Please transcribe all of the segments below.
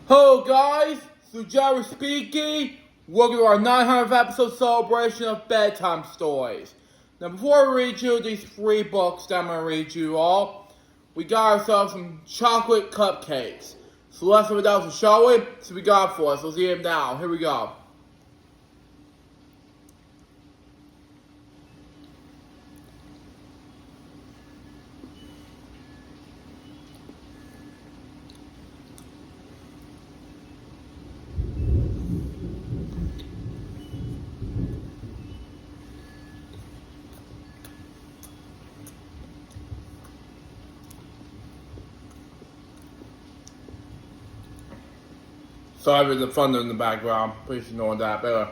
Hello guys, so Jerry speaking. Welcome to our 900th episode celebration of bedtime stories. Now before I read you these 3 books that I'm going to read you all, we got ourselves some chocolate cupcakes. So let's without the shall we? So we got for us. Let's eat them now. Here we go. Sorry for the thunder in the background. Please ignore that. Better.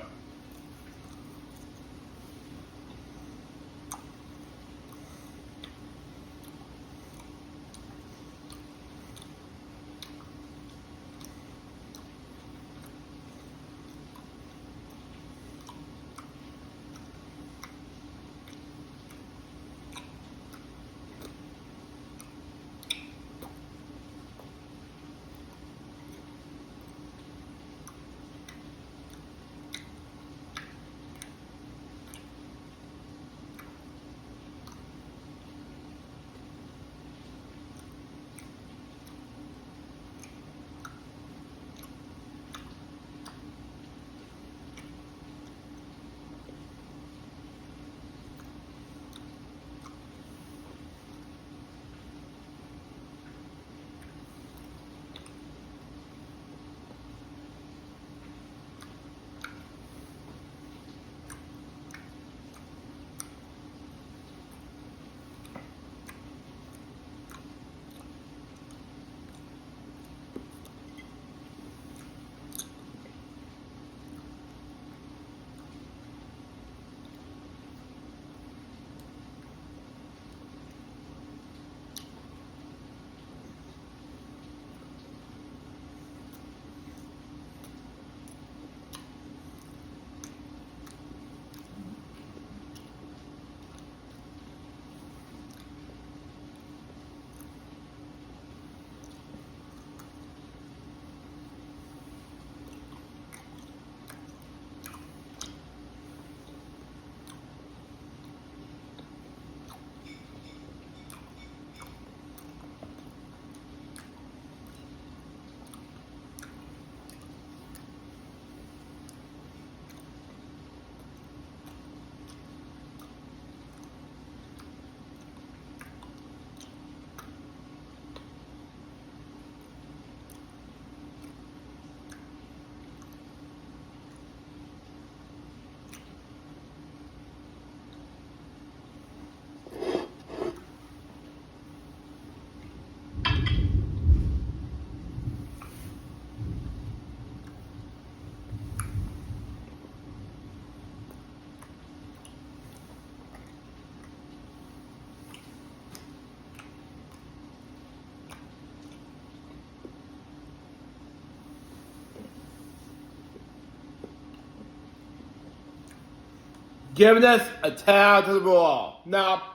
Giving us a towel to the ball. Now,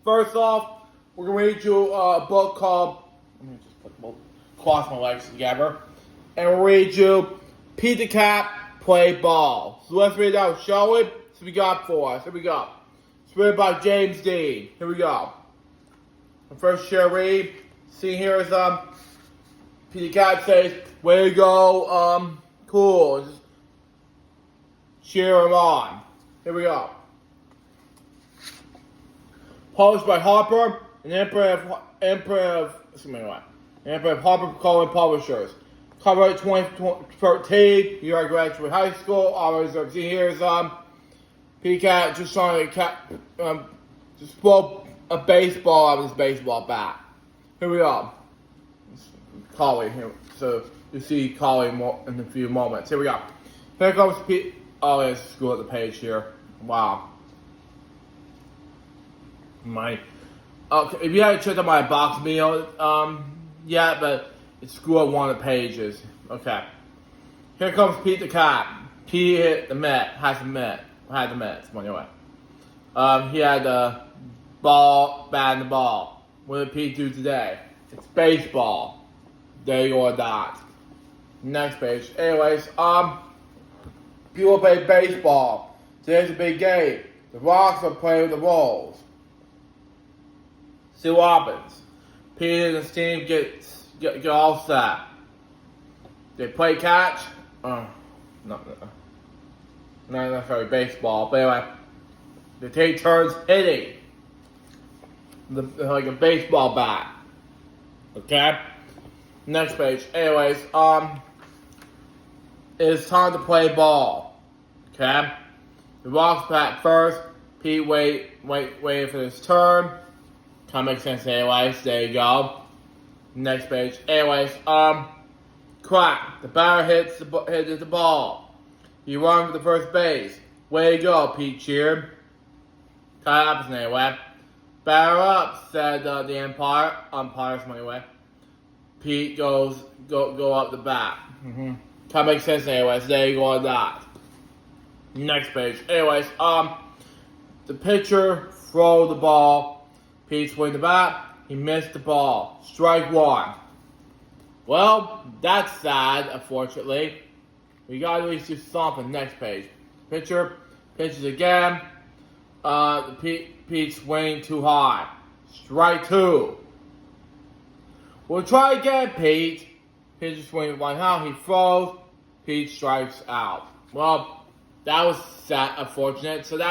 first off, we're going to read you a book called, let me just cross my legs together, and we'll read you Pete the Cat Play Ball. So let's read it out, shall we? So we got for us. Here we go. It's written by James Dean. Here we go. The first shall read. See here is Pete the Cat says, way to go, cool. Just cheer him on. Here we go. Published by Harper and Emperor of Harper Collins Publishers. Copyright 2013. Year I graduated high school. Always see here's Pete Cat just trying to just pull a baseball out of his baseball bat. Here we go. Collie here, so you see Collie more in a few moments. Here we go. Here comes Pete. Oh, let's screw up the page here. Wow. Okay, if you haven't checked out my box meal, yeah, but it's screwed up one of the pages. Okay. Here comes Pete the Cat. Pete hit the Met. Had the Mets. Anyway. He had the ball, bat, and the ball. What did Pete do today? It's baseball. There you are, that. Next page. Anyways, people play baseball. Today's a big game. The Rocks are playing with the Rolls. See what happens. Peter and his team get all set. They play catch. Not necessarily baseball, but anyway, they take turns hitting like a baseball bat. Okay. Next page. Anyways, it's time to play ball. Okay. The Rocks bat first. Pete waiting for his turn. Kind of makes sense anyways. There you go. Next page. Anyways, crack. The batter hits the ball. He runs for the first base. Way to go, Pete cheered. Kind of happens anyway. Batter up, said the umpires anyway. Pete go up the bat. Kind of makes sense anyways. There you go on that. Next page. Anyways, the pitcher throw the ball. Pete swing the bat. He missed the ball. Strike one. Well, that's sad, unfortunately. We gotta at least do something. Next page. Pitcher pitches again. Pete swing too high. Strike two. We'll try again, Pete. Pitcher swing one out. He throws. Pete strikes out. Well, that was sad, unfortunate. So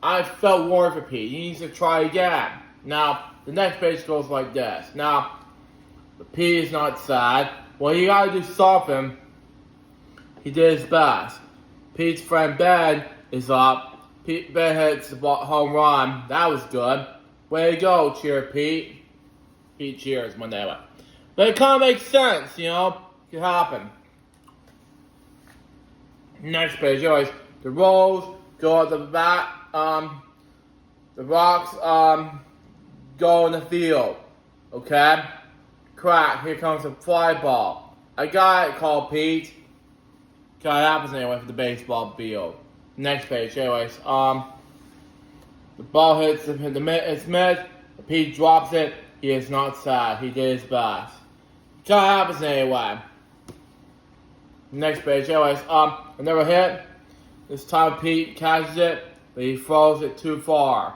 I felt worried for Pete. He needs to try again. Now, the next page goes like this. Now, Pete is not sad. Well, he gotta do something. He did his best. Pete's friend Ben is up. Ben hits the home run. That was good. Way to go, cheer Pete. Pete cheers one day. But it kind of makes sense, you know. It could happen. Next page, anyways. The Rolls go at the bat. The Rocks go in the field. Okay? Crack. Here comes a fly ball. I got it, called Pete. Kind of happens anyway for the baseball field. Next page, anyways. The ball hits it's mid. Pete drops it. He is not sad. He did his best. Kind of happens anyway. Next page, anyways. Another hit. This time Pete catches it, but he throws it too far.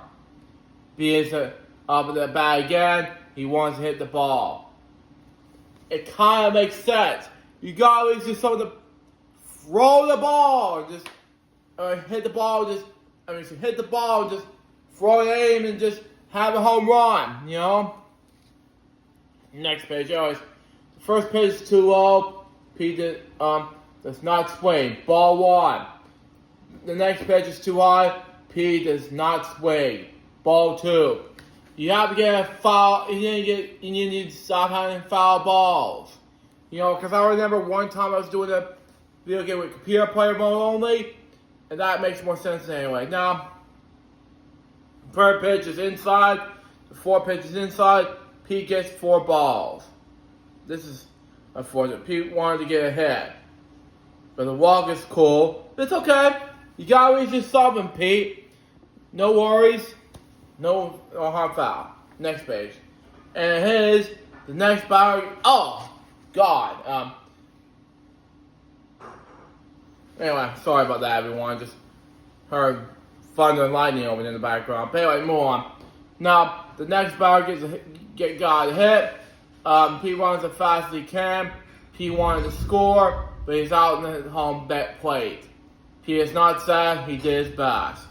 Pete is up at the bat again. He wants to hit the ball. It kind of makes sense. You gotta at least do something to throw the ball, just hit the ball, hit the ball, just throw it aim and just have a home run, you know? Next page, anyways. The first pitch is too low. Pete does not swing. Ball one. The next pitch is too high. Pete does not swing. Ball two. You have to get a foul. You need to stop having foul balls. You know, because I remember one time I was doing a video game with computer player mode only, and that makes more sense anyway. Now, third pitch is inside. The fourth pitch is inside. Pete gets 4 balls. This is unfortunate. Pete wanted to get a hit, but the walk is cool. It's okay. You gotta always do something, Pete. No worries. No harm foul. Next page. And here's the next batter. Oh, God. Anyway, sorry about that, everyone. Just heard thunder and lightning over in the background. But anyway, move on. Now, the next batter got a hit. Pete runs as fast as he can. Pete wanted to score, but he's out in the home plate. Pete is not sad. He did his best.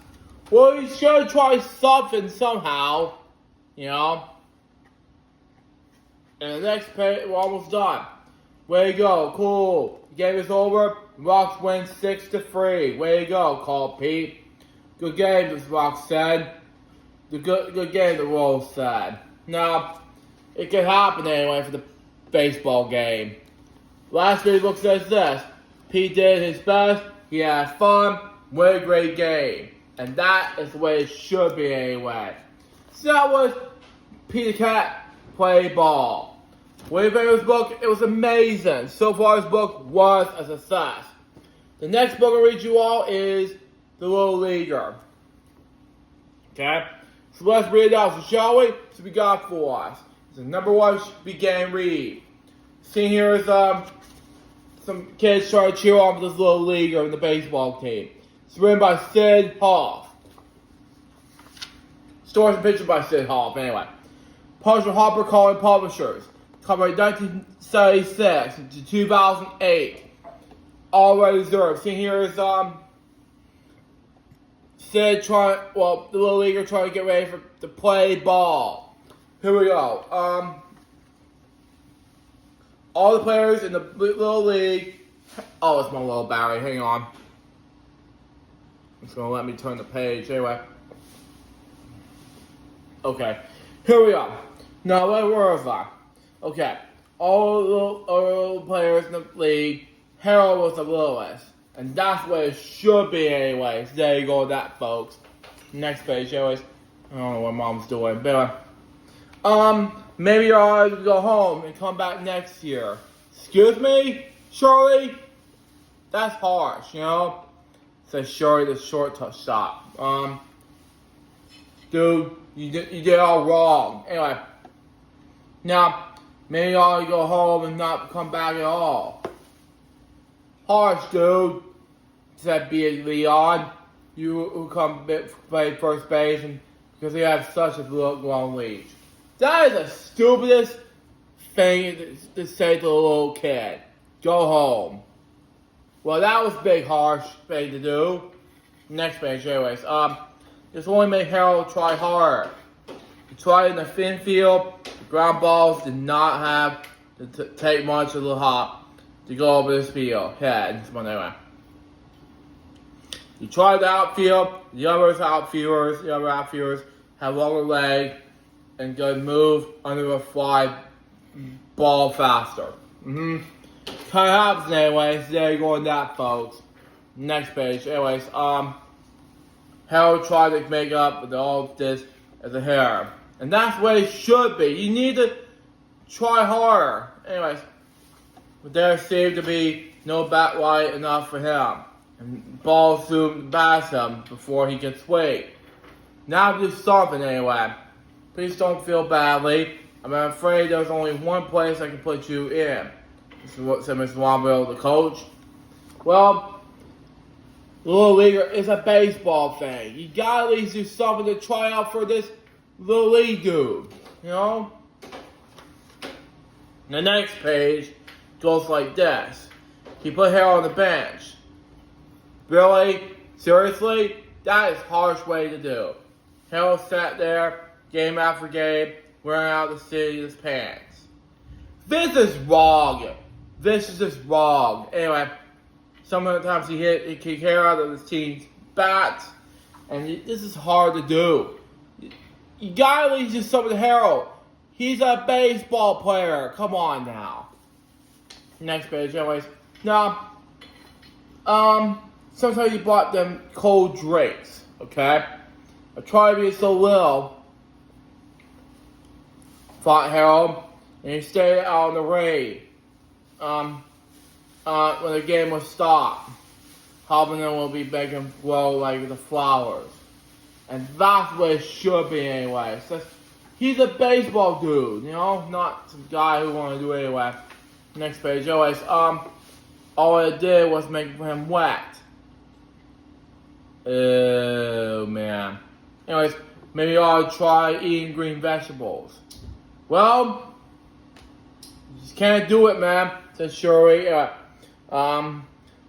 Well, he should try something somehow, you know. And the next page, we're almost done. Way to go, cool. The game is over. Rocks win 6-3. Way to go, called Pete. Good game, the Rocks said. The good game, the Rolls said. Now, it could happen anyway for the baseball game. Last video looks like this. Pete did his best. He had fun. What a great game. And that is the way it should be anyway. So that was Peter Cat Play Ball. What do you think of this book? It was amazing. So far this book was a success. The next book I'll read you all is The Little Leaguer. Okay? So let's read it out, so shall we? So we got for us. It's the number 1 began read. See here is some kids trying to cheer on this little leaguer in the baseball team. It's written by Sid Hoff. Stories and pictures by Sid Hoff. Anyway, Publisher Harper Calling Publishers. Copyright 1976 to 2008. Already reserved. See here is Sid the little leaguer trying to get ready to play ball. Here we go. All the players in the little league. Oh, it's my little battery. Hang on. It's gonna let me turn the page. Anyway. Okay. Here we go. Now, where was I? Okay. All the players in the league. Harold was the littlest. And that's what it should be anyways. There you go with that, folks. Next page, anyways. I don't know what mom's doing. But maybe you're all to go home and come back next year. Excuse me? Shirley? That's harsh, you know? Says Shirley the short shot. Dude, you did all wrong. Anyway. Now, maybe you all go home and not come back at all. Harsh, dude, said B. Leon. You who come play first base and because you have such a long leash. That is the stupidest thing to say to a little kid. Go home. Well, that was a big harsh thing to do. Next page, anyways. This only made Harold try harder. He tried in the infield. The ground balls did not have to take much of the hop to go over this field. Anyway. He tried the outfield. The other outfielders had longer legs and could move under a fly ball faster. Kind of happens anyways. There you go on that, folks. Next page. Anyways, Harold tried to make up with all of this as a hair. And that's what it should be. You need to try harder. Anyways, but there seemed to be no bat wide enough for him. And ball soon past him before he could swing. Now do something anyway. Please don't feel badly. I'm afraid there's only one place I can put you in. This is what said Mr. Womble, the coach. Well, the little leaguer is a baseball thing. You gotta at least do something to try out for this little league dude. You know? The next page goes like this. He put Harold on the bench. Really? Seriously? That is a harsh way to do. Harold sat there, game after game, wearing out the seat of his pants. This is wrong. This is just wrong. Anyway, sometimes he kicked hair out of his team's bats, and this is hard to do. You gotta at least do something to Harold. He's a baseball player. Come on now. Next page, anyways. Now, sometimes he bought them cold drinks, okay? I tried to be so little, thought Harold, and he stayed out in the rain. When the game was stopped, helping them will be making grow like the flowers. And that's what it should be anyway. So he's a baseball dude, you know, not some guy who want to do it anyway. Next page, anyways, all it did was make him wet. Oh, man. Anyways, maybe I'll try eating green vegetables. Well, you just can't do it, man, said Shirley, when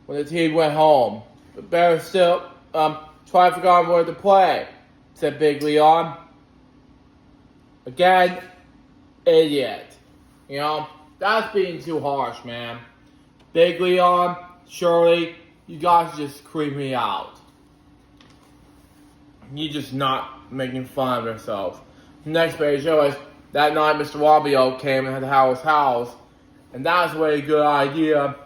the team went home. But better still, try to figure out where to play, said Big Leon. Again, idiot. You know, that's being too harsh, man. Big Leon, Shirley, you guys just creep me out. You're just not making fun of yourself. Next page, anyways, that night Mr. Wabio came and had Howard's house. And that's a very good idea.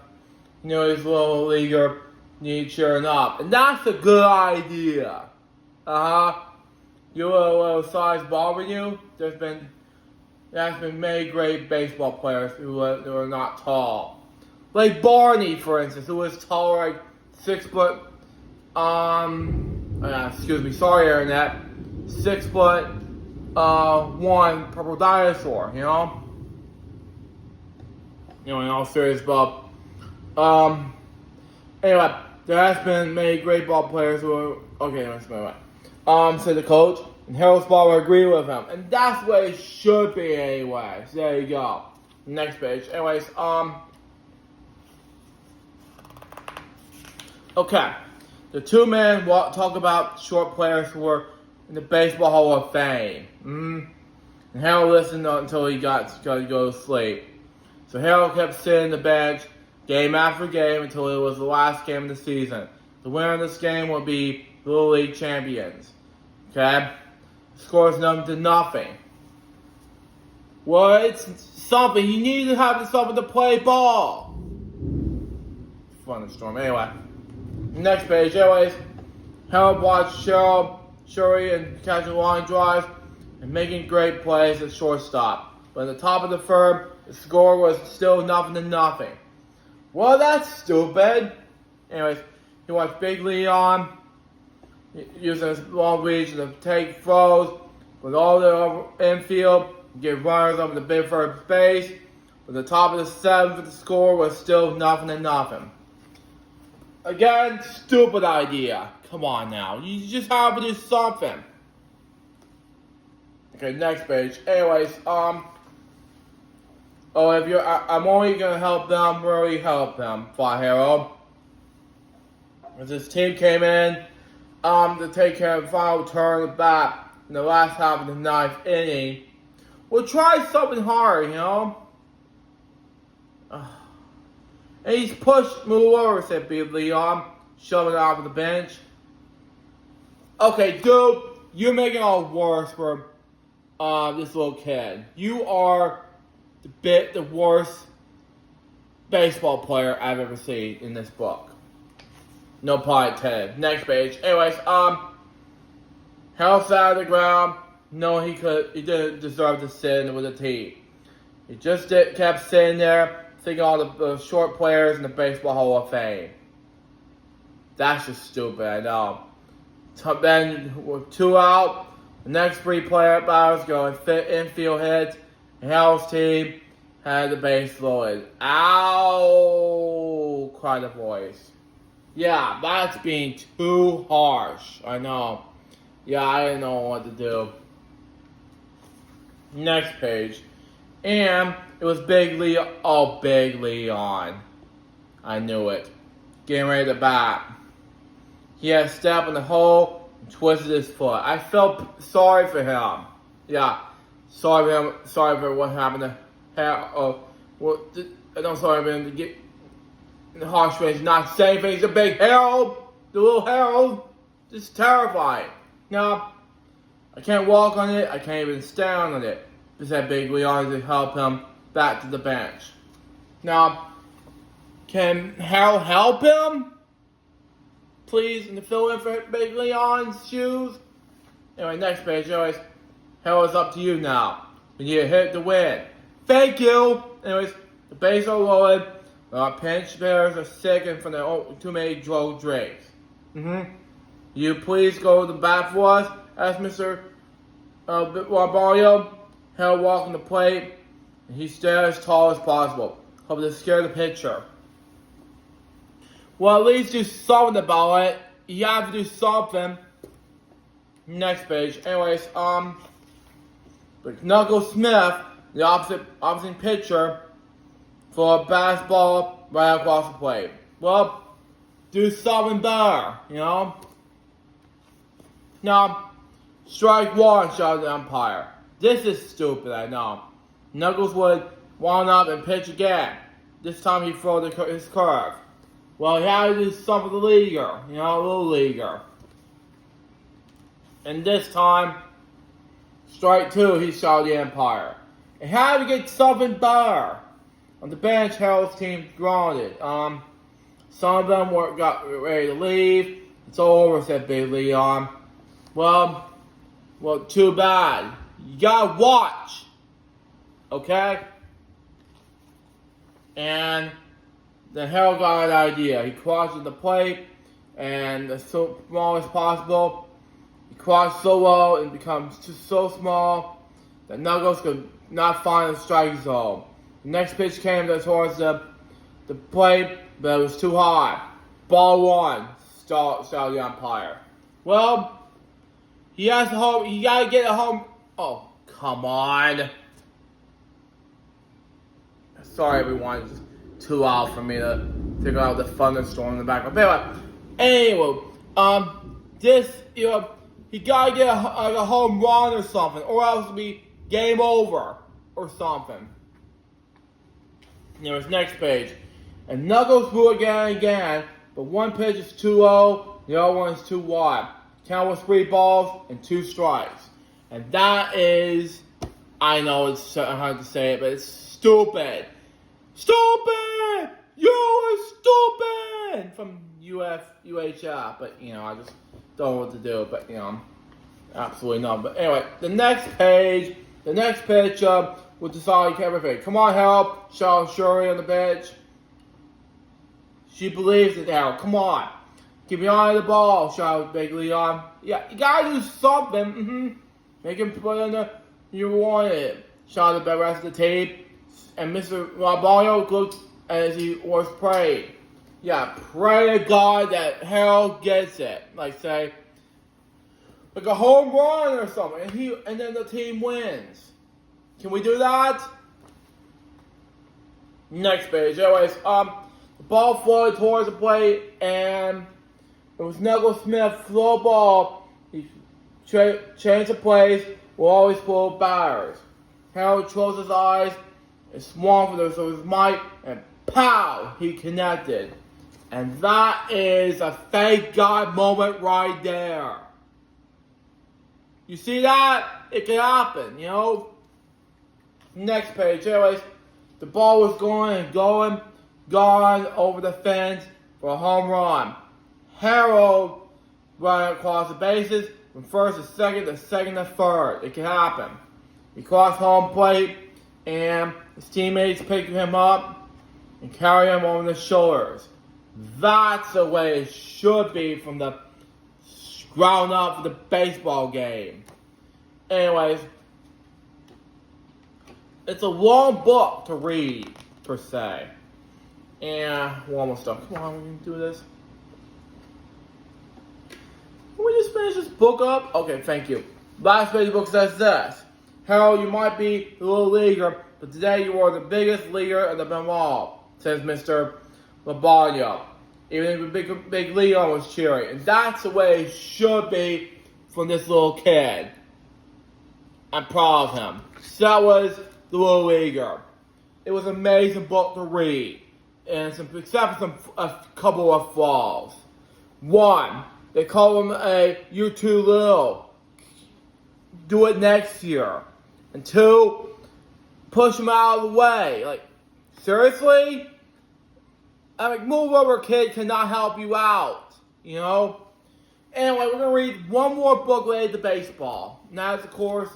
You know, this little leaguer needs cheering up. And that's a good idea. You little size bothering you? There's been many great baseball players who are not tall. Like Barney, for instance, who was taller, like 6 foot, excuse me, sorry Internet, 6 foot, 1 purple dinosaur, you know? in all serious, but anyway, there has been many great ball players who are okay. Let's move on. Said the coach, and Harold's ball will agree with him, and that's what it should be anyway. So there you go. Next page. Anyways, okay. The two men talk about short players who were in the Baseball Hall of Fame. And Harold listened until he got to go to sleep. So Harold kept sitting on the bench game after game until it was the last game of the season. The winner of this game will be Little League champions. Okay? The score is 0-0. Well, it's something. You need to have something to play ball. Fun storm. Anyway. Next page. Anyways, Harold watched Shuri and catching line drives and making great plays at shortstop. But at the top of the third, the score was still 0-0. Well, that's stupid. Anyways, he watched Big Leon using his long reach to take throws with all the infield, get runners over the big first base. But at the top of the seventh, the score was still 0-0. Again, stupid idea. Come on now. You just have to do something. Okay, next page. Anyways, if you're, I'm only gonna help them, really help them, thought Harold. As his team came in, to take care of the final turn of the bat in the last half of the ninth inning. We'll try something hard, And he's pushed, move over, said Big Leon, shoving off the bench. Okay, dude, you're making it all worse for this little kid. You are the worst baseball player I've ever seen in this book. No pun intended. Next page. Anyways, Harold sat on the ground. No, he didn't deserve to sit with the team. He just kept sitting there, thinking all the short players in the Baseball Hall of Fame. That's just stupid, I know. Then, with 2 out, the next 3 batters go infield hits, and Harold's team had the base loaded. Ow! Cried the voice. Yeah, that's being too harsh. I know. Yeah, I didn't know what to do. Next page. And it was Big Leon. Oh, Big Leon. I knew it. Getting ready to bat. He had a step in the hole and twisted his foot. I felt sorry for him. Yeah. Sorry for him. Sorry for what happened to Harold. I'm sorry for him to get in the harsh range, not saying things to Big Harold. The little Harold. Just terrifying. Now, I can't walk on it. I can't even stand on it. Just had Big Leon to help him back to the bench. Now, can Harold help him? Please, and to fill in for Big Leon's shoes? Anyway, next page. Anyways, Harold, it's up to you now. We need a hit to win. Thank you. Anyways, the bases are loaded. Our pinch hitters are sick and from too many drug drinks. You please go to the bat for us? Asked Mr. Barbario. Harold walked on the plate, and he stayed as tall as possible, hoping to scare the pitcher. Well, at least do something about it. You have to do something. Next page. Anyways, but Knuckles Smith, the opposite pitcher, for a basketball right across the plate. Well, do something better, Now, strike one, shouted the umpire. This is stupid, I know. Knuckles would wound up and pitch again. This time he threw his curve. Well, he had to do something with the leaguer, a little leaguer. And this time, strike two, he shouted the umpire. He had to get something better. On the bench, Harold's team grounded. Some of them got ready to leave. It's all over, said Big Leon. Well, too bad. You gotta watch. Okay? And then Harold got an idea. He crossed the plate, and as small as possible, he crossed so low and becomes so small that Knuckles could not find the strike zone. The next pitch came towards the plate, but it was too high. Ball one. Start the umpire. Well, he has a home. He gotta get a home. Oh, come on. Sorry, everyone. It's too loud for me to figure out the thunderstorm in the background. But anyway, he gotta get a home run or something, or else it'll be game over or something. There's next page. And Knuckles threw again, but one pitch is 2-0, the other one is 2-1. Count was 3 balls and 2 strikes. And that is, I know it's hard to say it, but it's stupid. Stupid! You are stupid! From UHF, but I just don't know what to do, but absolutely not. But anyway, the next pitch will decide everything. Come on, help! Shout Shuri on the bench. She believes it now. Come on. Keep your eye on the ball, shouted Big Leon. Yeah, you gotta do something. Make him put in the you wanted. Shouted the rest of the tape. And Mr. Raballo looked as he was prayed. Yeah, pray to God that Harold gets it. Like a home run or something. And then the team wins. Can we do that? Next page. Anyways, the ball floated towards the plate, and it was Knuckles Smith, slow ball. He changed the place, will always pull batters. Harold closed his eyes and swung for his mic, and pow! He connected. And that is a thank God moment right there. You see that? It can happen, Next page. Anyways, the ball was gone over the fence for a home run. Harold running across the bases from first to second to third. It can happen. He crossed home plate, and his teammates picked him up and carried him on their shoulders. That's the way it should be from the ground up for the baseball game. Anyways, it's a long book to read, per se. And we're almost done. Come on, we can do this. Can we just finish this book up? Okay, thank you. Last page of the book says this. Harold, you might be a little leaguer, but today you are the biggest leaguer of them all, says Mr. Labarnia. Even if big Leon was cheering. And that's the way it should be from this little kid. I'm proud of him. So that was the Little Leaguer. It was an amazing book to read. And except for a couple of flaws. One, they call him you too little. Do it next year. And two, push him out of the way. Seriously? Move over, kid, cannot help you out. Anyway, we're going to read one more book related to baseball. And that's, of course,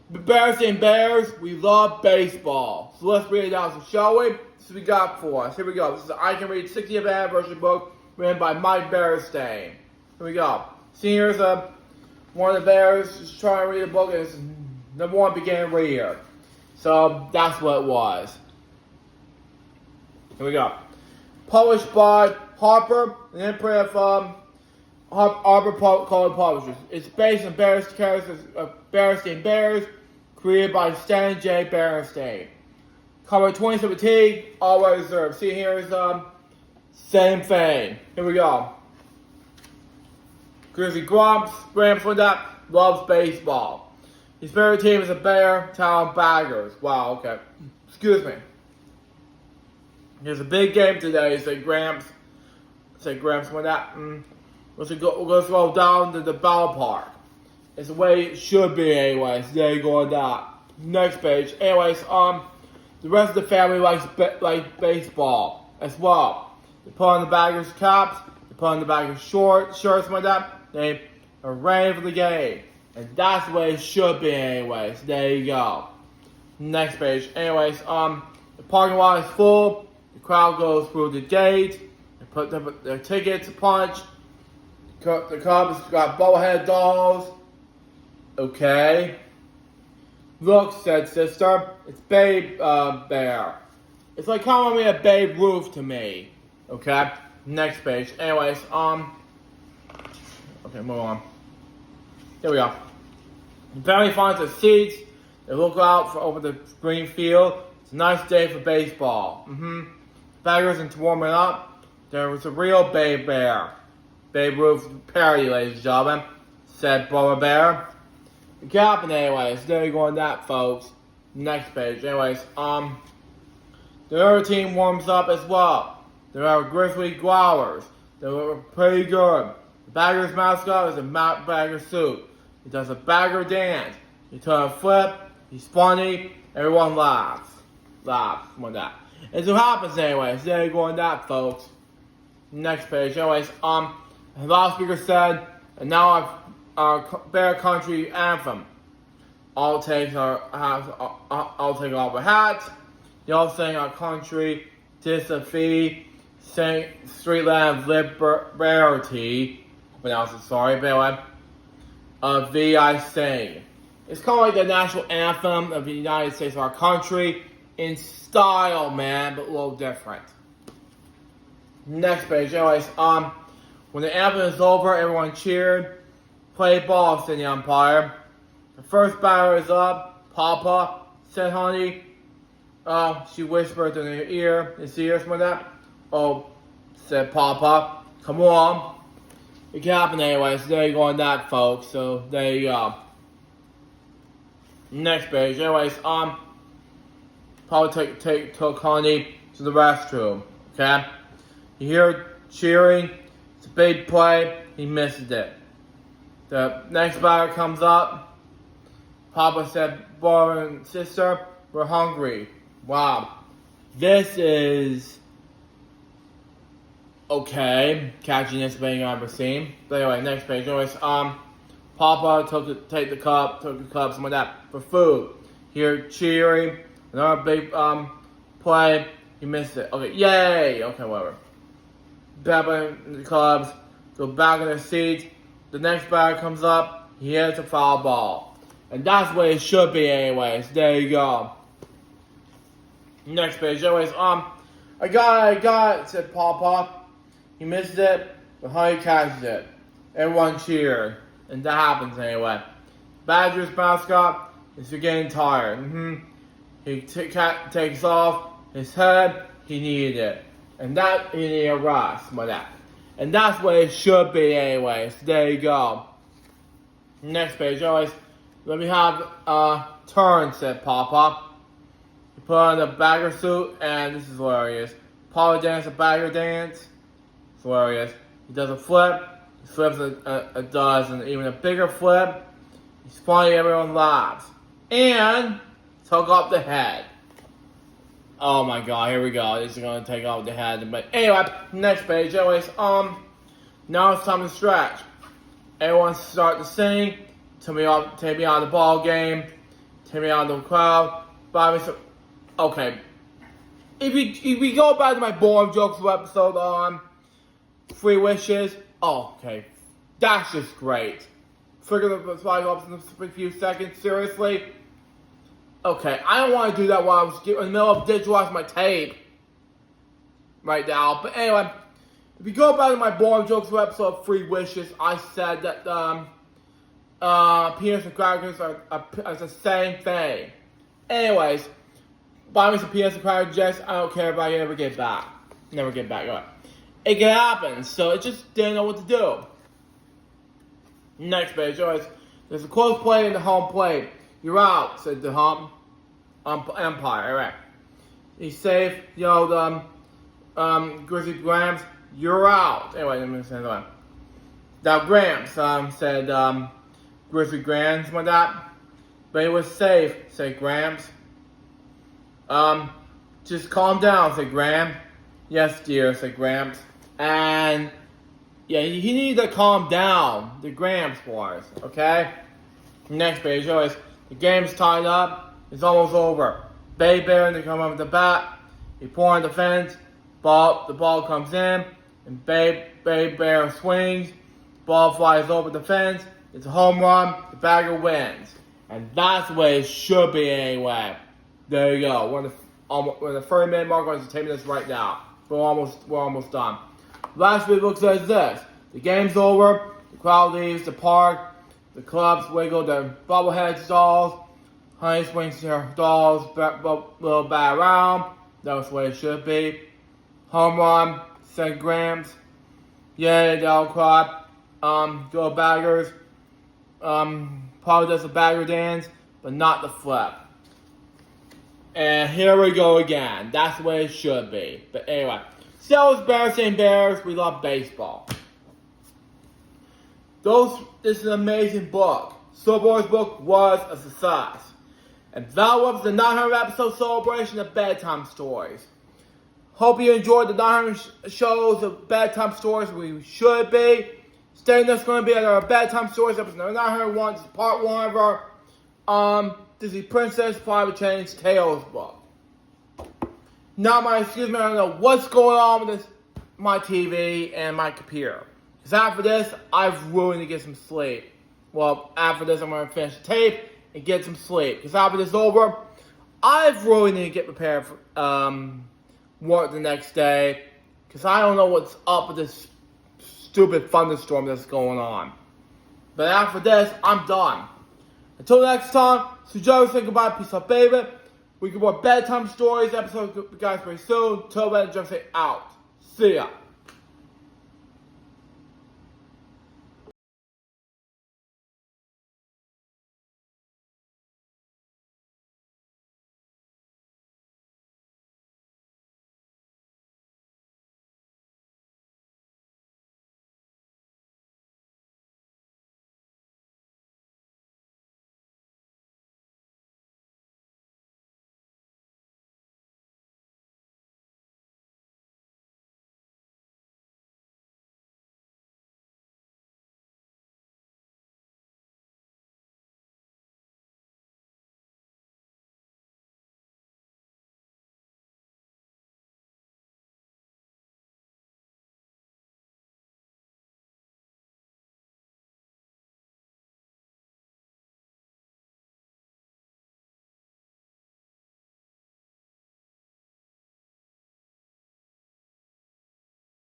Bears and Bears, we love baseball. So let's read it out. So shall we? This is what we got for us. Here we go. This is I Can Read 60th anniversary book written by Mike Beristain. Here we go. See, here's one of the Bears just trying to read a book, and it's number one beginning right here. So that's what it was. Here we go. Published by Harper, an imprint of Harper College Publishers. It's based on Bears characters of Beristain Bears, created by Stan J. Beristain. Cover 2017, always reserved. See, here's same thing. Here we go. Grizzly Gramps for that, loves baseball. His favorite team is the Bear Town Baggers. Wow, okay. Excuse me. There's a big game today, said Gramps. When that, let's go down to the ballpark. It's the way it should be anyways. There you go on that. Next page. Anyways, the rest of the family likes baseball as well. They put on the baggers' caps, they put on the baggers' shirts like that. They are ready for the game. And that's the way it should be anyways. There you go. Next page. Anyways, the parking lot is full. The crowd goes through the gate. They put their tickets to punch. The Cubs got bobblehead dolls. Okay. Look, said sister, it's Babe Bear. It's like calling me a Babe Ruth to me. Okay? Next page. Anyways, okay, move on. Here we go. The family finds the seats. They look out over the green field. It's a nice day for baseball. Baggers and warming up. There was a real Babe Bear. Babe Ruth parody, ladies and gentlemen, said Brother Bear. It happened anyways. There you go on that, folks. Next page. Anyways, the other team warms up as well. There are grizzly growlers. They were pretty good. The Baggers mascot is a Matt Bagger suit. He does a Bagger dance. He turns a flip. He's funny. Everyone laughs. Laughs when that. And so happens anyways. There you go on that, folks. Next page. Anyways, the loudspeaker said, and now our Bear Country anthem. I'll take off our hats. Y'all sing our country, disafee, sing street land liberty. Pronounce it, sorry, but anyway. V I sing. It's kind of like the national anthem of the United States, our country, in style, man, but a little different. Next page, anyways, when the anthem is over, everyone cheered. Play ball, said the umpire. The first batter is up. Papa said, honey. She whispered in her ear. His ears went up. Oh, said Papa. Come on. It can happen anyways. There you go on that, folks. So there you go. Next page. Anyways, Papa took honey to the restroom. Okay. You hear cheering. It's a big play. He misses it. The next batter comes up. Papa said, brother and sister, we're hungry. Wow. This is okay. Catchiness being I've ever seen. But anyway, next page. Anyways, Papa took the cup, some of that for food. Here cheering. Another big play. He missed it. Okay, yay! Okay, whatever. Pepper and the Cubs go back in their seats. The next batter comes up. He hits a foul ball. And that's what it should be anyways. There you go. Next page. Anyways, I got it, said Papa. He missed it, but honey catches it. Everyone cheered. And that happens anyway. Badgers mascot is getting tired. He takes off his head. He needed it. And that, he needed a rest. And that's what it should be anyways. There you go. Next page. Anyways, let me have a turn, said Papa. He put on the Bagger suit, and this is hilarious. Papa dances a Bagger dance. It's hilarious. He does a flip. He flips even a bigger flip. He's funny, everyone laughs. And took off the head. Oh my god, here we go. This is gonna take off the head. But anyway, next page. Anyways, now it's time to stretch. Everyone start to sing. Take me out of the ball game. Take me out of the crowd. Okay. If we go back to my boring jokes episode on 3 wishes. Oh, okay. That's just great. Figure the slide up in a few seconds. Seriously. Okay, I don't want to do that while I was in the middle of digitalizing my tape right now. But anyway, if you go back to my boring jokes episode of 3 wishes, I said that peanuts and crackers are the same thing. Anyways, buy me some peanuts and crackers, Jess. I don't care if I ever get back. Never get back. Right. It can happen, so it just didn't know what to do. Next page, anyways, there's a close play in the home plate. You're out, said the umpire. Alright. He's safe. The Grizzly Grams, you're out. Anyway, let me say that. Now, Grams, said Grizzly Grams, like that. But he was safe, said Grams. Just calm down, said Graham. Yes, dear, said Grams. And, yeah, he needed to calm down, the Grams boys, okay? Next page, always. The game's tied up. It's almost over. Bay Bear, they come up with the bat. He pour on the fence. The ball comes in. And Bay Bear swings. Ball flies over the fence. It's a home run. The Bagger wins. And that's the way it should be anyway. There you go. We're in the 30-minute mark. I'm taping this right now. We're almost done. Last week's book says this: the game's over. The crowd leaves the park. The clubs wiggle their bobblehead dolls. Honey swings her dolls little bat around. That's the way it should be. Home run, 6 grams. Yay, they'll cry. Go baggers. Probably does a bagger dance, but not the flip. And here we go again. That's the way it should be. But anyway, Steelers, Bears, St. Bears. We love baseball. This is an amazing book. Soulboy's book was a success. And that was the 900 episode celebration of bedtime stories. Hope you enjoyed the 900 shows of bedtime stories. We should be. Stay tuned. That's going to be our bedtime stories episode 901. This is part 1 of our Disney Princess Private Change Tales book. Now, I don't know what's going on with my TV and my computer. Because after this, I've really need to get some sleep. Well, after this, I'm going to finish the tape and get some sleep. Because after this is over, I've really need to get prepared for work the next day. Because I don't know what's up with this stupid thunderstorm that's going on. But after this, I'm done. Until next time, so Joe, say goodbye, peace out, baby. We can more bedtime stories episode, guys, very soon. Till then, just say out. See ya.